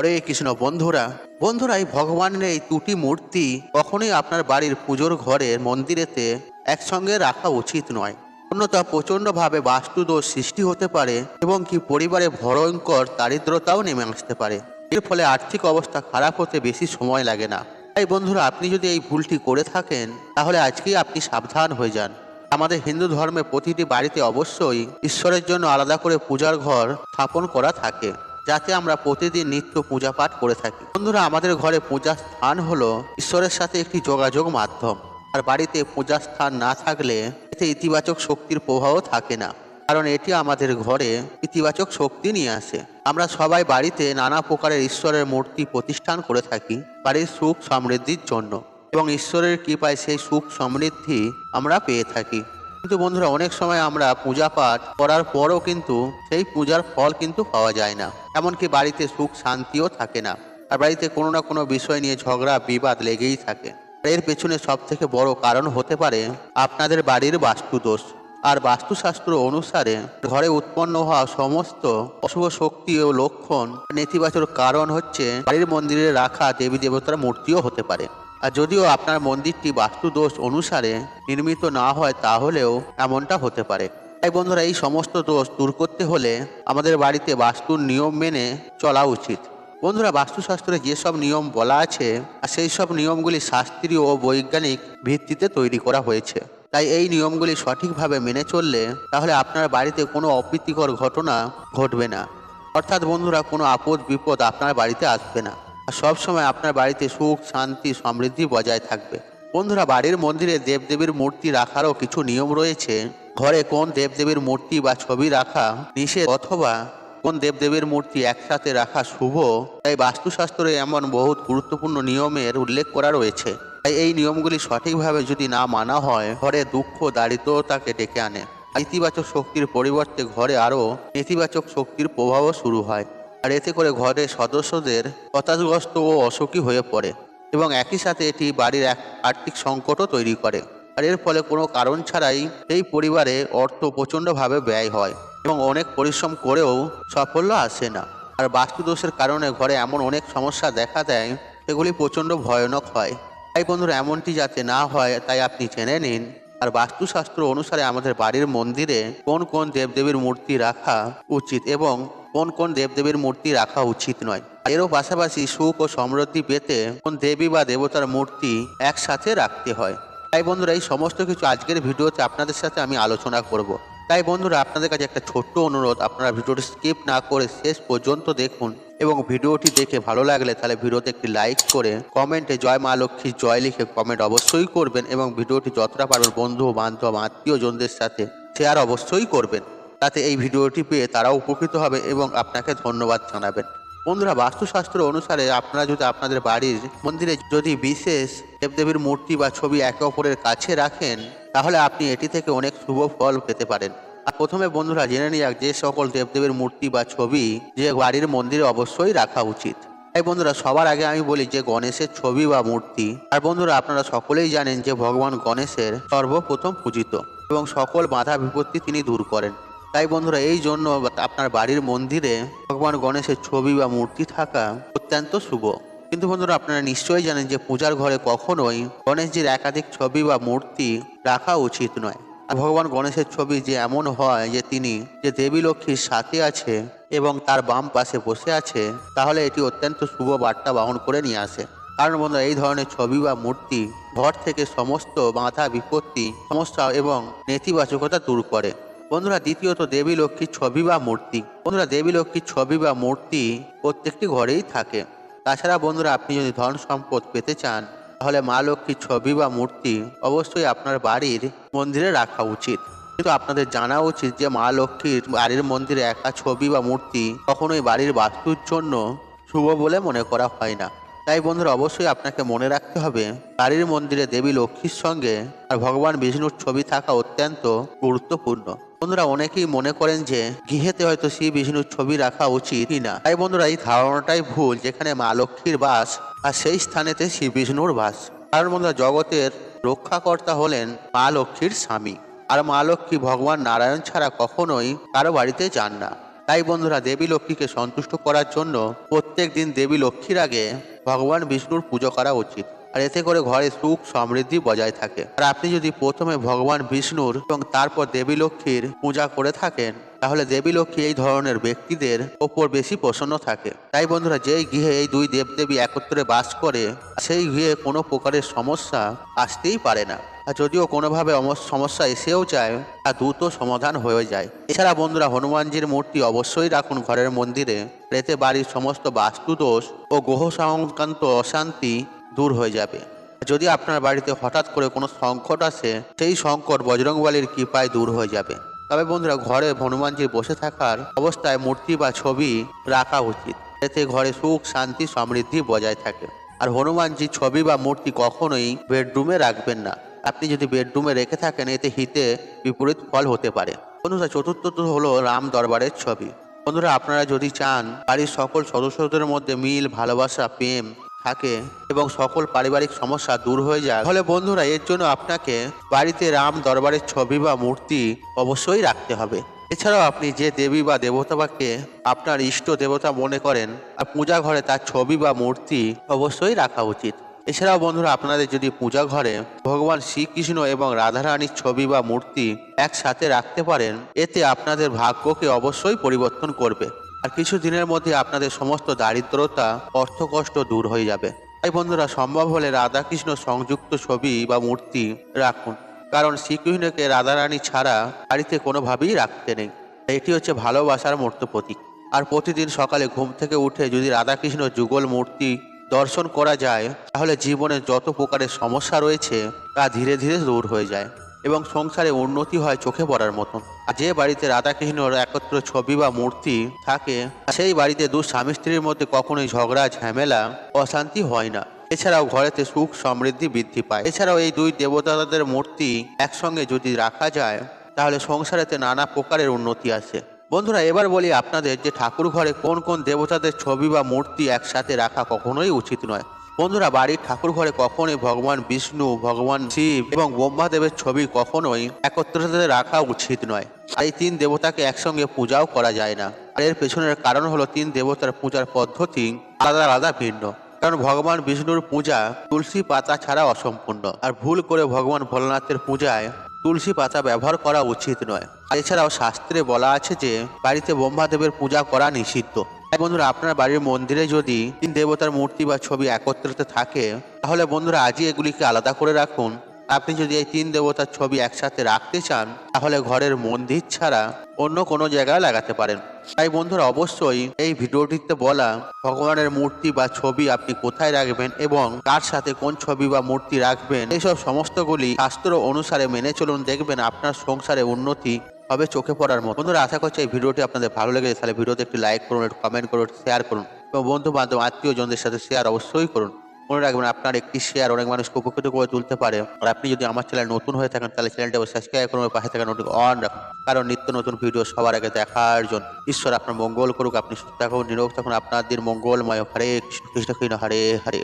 হরে কৃষ্ণ। বন্ধুরা এই ভগবানের এই দুটি মূর্তি কখনোই আপনার বাড়ির পুজোর ঘরের মন্দিরেতে একসঙ্গে রাখা উচিত নয়। অন্যথা প্রচণ্ডভাবে বাস্তুদোষ সৃষ্টি হতে পারে এবং কি পরিবারে ভয়ঙ্কর দারিদ্রতাও নেমে আসতে পারে। এর ফলে আর্থিক অবস্থা খারাপ হতে বেশি সময় লাগে না। তাই বন্ধুরা, আপনি যদি এই ভুলটি করে থাকেন তাহলে আজকেই আপনি সাবধান হয়ে যান। আমাদের হিন্দু ধর্মে প্রতিটি বাড়িতে অবশ্যই ঈশ্বরের জন্য আলাদা করে পূজার ঘর স্থাপন করা থাকে, যাতে আমরা প্রতিদিন নিত্য পূজা পাঠ করে থাকি। বন্ধুরা, আমাদের ঘরে পূজা স্থান হলো ঈশ্বরের সাথে একটি যোগাযোগ মাধ্যম। আর বাড়িতে পূজা স্থান না থাকলে এতে ইতিবাচক শক্তির প্রভাবও থাকে না, কারণ এটি আমাদের ঘরে ইতিবাচক শক্তি নিয়ে আসে। আমরা সবাই বাড়িতে নানা প্রকারের ঈশ্বরের মূর্তি প্রতিষ্ঠান করে থাকি বাড়ির সুখ সমৃদ্ধির জন্য, এবং ঈশ্বরের কৃপায় সেই সুখ সমৃদ্ধি আমরা পেয়ে থাকি। কিন্তু বন্ধুরা, অনেক সময় আমরা পূজা পাঠ করার পরও কিন্তু সেই পূজার ফল কিন্তু পাওয়া যায় না। এমনকি বাড়িতে সুখ শান্তিও থাকে না, আর বাড়িতে কোনো না কোনো বিষয় নিয়ে ঝগড়া বিবাদ লেগেই থাকে। এর পেছনে সব থেকে বড় কারণ হতে পারে আপনাদের বাড়ির বাস্তুদোষ। আর বাস্তুশাস্ত্র অনুসারে ঘরে উৎপন্ন হওয়া সমস্ত অশুভ শক্তি ও লক্ষণ নেতিবাচক কারণ হচ্ছে বাড়ির মন্দিরে রাখা দেবী দেবতার মূর্তিও হতে পারে। আর যদিও আপনার মন্দিরটি বাস্তুদোষ অনুসারে নির্মিত না হয় তাহলেও এমনটা হতে পারে। তাই বন্ধুরা, এই সমস্ত দোষ দূর করতে হলে আমাদের বাড়িতে বাস্তুর নিয়ম মেনে চলা উচিত। বন্ধুরা, বাস্তুশাস্ত্রে যেসব নিয়ম বলা আছে আর সেই সব নিয়মগুলি শাস্ত্রীয় ও বৈজ্ঞানিক ভিত্তিতে তৈরি করা হয়েছে। তাই এই নিয়মগুলি সঠিকভাবে মেনে চললে তাহলে আপনার বাড়িতে কোনো অপ্রীতিকর ঘটনা ঘটবে না। অর্থাৎ বন্ধুরা, কোনো আপদ বিপদ আপনার বাড়িতে আসবে না, আর সবসময় আপনার বাড়িতে সুখ শান্তি সমৃদ্ধি বজায় থাকবে। বন্ধুরা, বাড়ির মন্দিরে দেবদেবীর মূর্তি রাখারও কিছু নিয়ম রয়েছে। ঘরে কোন দেবদেবীর মূর্তি বা ছবি রাখা নিষেধ, অথবা কোন দেবদেবীর মূর্তি একসাথে রাখা শুভ, তাই বাস্তুশাস্ত্রে এমন বহুত গুরুত্বপূর্ণ নিয়মের উল্লেখ করা রয়েছে। তাই এই নিয়মগুলি সঠিকভাবে যদি না মানা হয়, ঘরে দুঃখ দারিদ্রতাকে ডেকে আনে। ইতিবাচক শক্তির পরিবর্তে ঘরে আরও নেতিবাচক শক্তির প্রভাবও শুরু হয়। আর এতে করে ঘরের সদস্যদের হতাশগ্রস্ত ও অসুখী হয়ে পড়ে, এবং একই সাথে এটি বাড়ির এক আর্থিক সংকটও তৈরি করে। আর এর ফলে কোনো কারণ ছাড়াই এই পরিবারে অর্থ প্রচণ্ডভাবে ব্যয় হয় এবং অনেক পরিশ্রম করেও সাফল্য আসে না। আর বাস্তুদোষের কারণে ঘরে এমন অনেক সমস্যা দেখা দেয়, সেগুলি প্রচণ্ড ভয়ানক হয়। তাই বন্ধুরা, এমনটি যাতে না হয় তাই আপনি জেনে নিন। আর বাস্তুশাস্ত্র অনুসারে আমাদের বাড়ির মন্দিরে কোন কোন দেবদেবীর মূর্তি রাখা উচিত এবং কোন কোন দেবদেবীর মূর্তি রাখা উচিত নয়। এরও পাশাপাশি সুখ ও সমৃদ্ধি পেতে কোন দেবী বা দেবতার মূর্তি একসাথে রাখতে হয়। তাই বন্ধুরা, এই সমস্ত কিছু আজকের ভিডিওতে আপনাদের সাথে আমি আলোচনা করব। তাই বন্ধুরা, আপনাদের কাছে একটা ছোট্ট অনুরোধ, আপনারা ভিডিওটি স্কিপ না করে শেষ পর্যন্ত দেখুন, এবং ভিডিওটি দেখে ভালো লাগলে তাহলে ভিডিওতে একটি লাইক করে কমেন্টে জয় মা লক্ষ্মী জয় লিখে কমেন্ট অবশ্যই করবেন, এবং ভিডিওটি যতটা পারবেন বন্ধু বান্ধব আত্মীয়জনদের সাথে শেয়ার অবশ্যই করবেন, তাতে এই ভিডিওটি পেয়ে তারাও উপকৃত হবে এবং আপনাকে ধন্যবাদ জানাবেন। বন্ধুরা, বাস্তুশাস্ত্র অনুসারে আপনারা যদি আপনাদের বাড়ির মন্দিরে যদি বিশেষ দেবদেবীর মূর্তি বা ছবি একে অপরের কাছে রাখেন, তাহলে আপনি এটি থেকে অনেক শুভ ফল পেতে পারেন। আর প্রথমে বন্ধুরা জেনে নিয়ে যাক যে সকল দেবদেবীর মূর্তি বা ছবি যে বাড়ির মন্দিরে অবশ্যই রাখা উচিত। তাই বন্ধুরা, সবার আগে আমি বলি যে গণেশের ছবি বা মূর্তি। আর বন্ধুরা, আপনারা সকলেই জানেন যে ভগবান গণেশের সর্বপ্রথম পূজিত এবং সকল বাধা বিপত্তি তিনি দূর করেন। তাই বন্ধুরা, এই জন্য আপনার বাড়ির মন্দিরে ভগবান গণেশের ছবি বা মূর্তি থাকা অত্যন্ত শুভ। কিন্তু বন্ধুরা, আপনারা নিশ্চয়ই জানেন যে পূজার ঘরে কখনোই গণেশজির একাধিক ছবি বা মূর্তি রাখা উচিত নয়। আর ভগবান গণেশের ছবি যে এমন হয় যে তিনি যে দেবী লক্ষ্মীর সাথে আছে এবং তার বাম পাশে বসে আছে, তাহলে এটি অত্যন্ত শুভ বার্তা বহন করে নিয়ে আসে। কারণ বন্ধুরা, এই ধরনের ছবি বা মূর্তি ঘর থেকে সমস্ত বাধা বিপত্তি সমস্যা এবং নেতিবাচকতা দূর করে। বন্ধুরা, দ্বিতীয়ত দেবী লক্ষ্মীর ছবি বা মূর্তি। বন্ধুরা, দেবী লক্ষ্মীর ছবি বা মূর্তি প্রত্যেকটি ঘরেই থাকে। তাছাড়া বন্ধুরা, আপনি যদি ধন সম্পদ পেতে চান, তাহলে মা লক্ষ্মীর ছবি বা মূর্তি অবশ্যই আপনার বাড়ির মন্দিরে রাখা উচিত। কিন্তু আপনাদের জানা উচিত যে মা লক্ষ্মীর বাড়ির মন্দিরে একা ছবি বা মূর্তি কখনোই বাড়ির বাস্তুর জন্য শুভ বলে মনে করা হয় না। তাই বন্ধুরা, অবশ্যই আপনাকে মনে রাখতে হবে বাড়ির মন্দিরে দেবী লক্ষ্মীর সঙ্গে আর ভগবান বিষ্ণুর ছবি থাকা অত্যন্ত গুরুত্বপূর্ণ। বন্ধুরা, অনেকেই মনে করেন যে গৃহেতে হয়তো শ্রী বিষ্ণুর ছবি রাখা উচিত না। তাই বন্ধুরা, এই ধারণাটাই ভুল। যেখানে মা লক্ষ্মীর বাস আর সেই স্থানেতে শ্রী বিষ্ণুর বাস। কারণ বন্ধুরা, জগতের রক্ষাকর্তা হলেন মা লক্ষ্মীর স্বামী, আর মা লক্ষ্মী ভগবান নারায়ণ ছাড়া কখনোই কারো বাড়িতে যান না। তাই বন্ধুরা দেবী লক্ষ্মীকে সন্তুষ্ট করার জন্য প্রত্যেক দিন দেবী লক্ষ্মীর আগে ভগবান বিষ্ণুর পুজো করা উচিত। আর এতে করে ঘরে সুখ সমৃদ্ধি বজায় থাকে। আর আপনি যদি প্রথমে ভগবান বিষ্ণুর এবং তারপর দেবী লক্ষ্মীর পূজা করে থাকেন, তাহলে দেবী লক্ষ্মী এই ধরনের ব্যক্তিদের ওপর বেশি প্রসন্ন থাকে। তাই বন্ধুরা, যেই গৃহে এই দুই দেবদেবী একত্রে বাস করে, সেই গৃহে কোনো প্রকারের সমস্যা আসতেই পারে না। আর যদিও কোনোভাবে সমস্যা এসেও যায়, তা দ্রুত সমাধান হয়ে যায়। এছাড়া বন্ধুরা, হনুমানজির মূর্তি অবশ্যই রাখুন ঘরের মন্দিরে। এতে বাড়ির সমস্ত বাস্তুদোষ ও গ্রহ সংক্রান্ত অশান্তি দূর হয়ে যাবে। যদি আপনার বাড়িতে হঠাৎ করে কোনো সংকট আসে, সেই সংকট বজরংবলীর কৃপায় দূর হয়ে যাবে। তবে বন্ধুরা, ঘরে হনুমানজির বসে থাকার অবস্থায় মূর্তি বা ছবি রাখা উচিত। এতে ঘরে সুখ শান্তি সমৃদ্ধি বজায় থাকে। আর হনুমানজির ছবি বা মূর্তি কখনোই বেডরুমে রাখবেন না। আপনি যদি বেডরুমে রেখে থাকেন, এতে হিতে বিপরীত ফল হতে পারে। বন্ধুরা, চতুর্থত হলো রাম দরবারের ছবি। বন্ধুরা, আপনারা যদি চান বাড়ির সকল সদস্যদের মধ্যে মিল ভালোবাসা প্রেম থাকে এবং সকল পারিবারিক সমস্যা দূর হয়ে যায়, তাহলে বন্ধুরা এর জন্য আপনাকে বাড়িতে রাম দরবারের ছবি বা মূর্তি অবশ্যই রাখতে হবে। এছাড়াও আপনি যে দেবী বা দেবতাকে আপনার ইষ্ট দেবতা মনে করেন, আর পূজা ঘরে তার ছবি বা মূর্তি অবশ্যই রাখা উচিত। এছাড়াও বন্ধুরা, আপনাদের যদি পূজা ঘরে ভগবান শ্রীকৃষ্ণ এবং রাধারানীর ছবি বা মূর্তি একসাথে রাখতে পারেন, এতে আপনাদের ভাগ্যকে অবশ্যই পরিবর্তন করবে। আর কিছু দিনের মধ্যে আপনাদের সমস্ত দারিদ্রতা অর্থকষ্ট দূর হয়ে যাবে। তাই বন্ধুরা, সম্ভব হলে রাধাকৃষ্ণ সংযুক্ত ছবি বা মূর্তি রাখুন, কারণ শ্রীকৃষ্ণকে রাধারানী ছাড়া বাড়িতে কোনোভাবেই রাখতে নেই। এটি হচ্ছে ভালোবাসার মূর্ত প্রতীক। আর প্রতিদিন সকালে ঘুম থেকে উঠে যদি রাধাকৃষ্ণ যুগল মূর্তি দর্শন করা যায়, তাহলে জীবনে যত প্রকারের সমস্যা রয়েছে তা ধীরে ধীরে দূর হয়ে যায় এবং সংসারে উন্নতি হয় চোখে পড়ার মতন। আর যে বাড়িতে রাধাকৃষ্ণর একত্র ছবি বা মূর্তি থাকে, সেই বাড়িতে দু স্বামী স্ত্রীর মধ্যে কখনোই ঝগড়া ঝামেলা অশান্তি হয় না। এছাড়াও ঘরেতে সুখ সমৃদ্ধি বৃদ্ধি পায়। এছাড়াও এই দুই দেবতাদের মূর্তি একসঙ্গে যদি রাখা যায়, তাহলে সংসারেতে নানা প্রকারের উন্নতি আসে। বন্ধুরা, এবার বলি আপনাদের যে ঠাকুর ঘরে কোন কোন দেবতাদের ছবি বা মূর্তি একসাথে রাখা কখনোই উচিত নয়। বন্ধুরা, বাড়ির ঠাকুর ঘরে কখনোই ভগবান বিষ্ণু, ভগবান শিব এবং ব্রহ্মাদেবের ছবি কখনোই একত্রিত রাখা উচিত নয়। আর এই তিন দেবতাকে একসঙ্গে পূজাও করা যায় না। আর এর পেছনের কারণ হলো তিন দেবতার পূজার পদ্ধতি আলাদা আলাদা ভিন্ন। কারণ ভগবান বিষ্ণুর পূজা তুলসী পাতা ছাড়া অসম্পূর্ণ। আর ভুল করে ভগবান ভোলানাথের পূজায় তুলসী পাতা ব্যবহার করা উচিত নয়। এছাড়াও শাস্ত্রে বলা আছে যে বাড়িতে ব্রহ্মাদেবের পূজা করা নিষিদ্ধ। তাই বন্ধুরা, আপনার বাড়ির মন্দিরে যদি তিন দেবতার মূর্তি বা ছবি একত্রিত থাকে, তাহলে বন্ধুরা আজই এগুলিকে আলাদা করে রাখুন। আপনি যদি এই তিন দেবতার ছবি একসাথে রাখতে চান, তাহলে ঘরের মন্দির ছাড়া অন্য কোনো জায়গায় লাগাতে পারেন। তাই বন্ধুরা, অবশ্যই এই ভিডিওটিতে বলা ভগবানের মূর্তি বা ছবি আপনি কোথায় রাখবেন এবং কার সাথে কোন ছবি বা মূর্তি রাখবেন, এইসব সমস্তগুলি শাস্ত্র অনুসারে মেনে চলুন। দেখবেন আপনার সংসারে উন্নতি হবে চোখে পড়ার মতো। বন্ধুরা, আশা করছি এই ভিডিওটি আপনাদের ভালো লেগেছে। তাহলে ভিডিওতে একটি লাইক করুন, একটু কমেন্ট করুন, শেয়ার করুন এবং বন্ধু বান্ধব আত্মীয় জনদের সাথে শেয়ার অবশ্যই করুন। মনে রাখবেন, আপনার একটি শেয়ার অনেক মানুষকে উপকৃত করে তুলতে পারে। আর আপনি যদি আমার চ্যানেল নতুন হয়ে থাকেন, তাহলে চ্যানেলটা সাবস্ক্রাইব করুন, পাশে থাকা নোটিফিকেশন অন রাখুন, কারণ নিত্য নতুন ভিডিও সবার আগে দেখার জন্য। ঈশ্বর আপনার মঙ্গল করুক, আপনি সুস্থ থাকুন, নিরোগ থাকুন, আপনার দিন মঙ্গলময়। হরে কৃষ্ণ কৃষ্ণ কৃষ্ণ হরে হরে।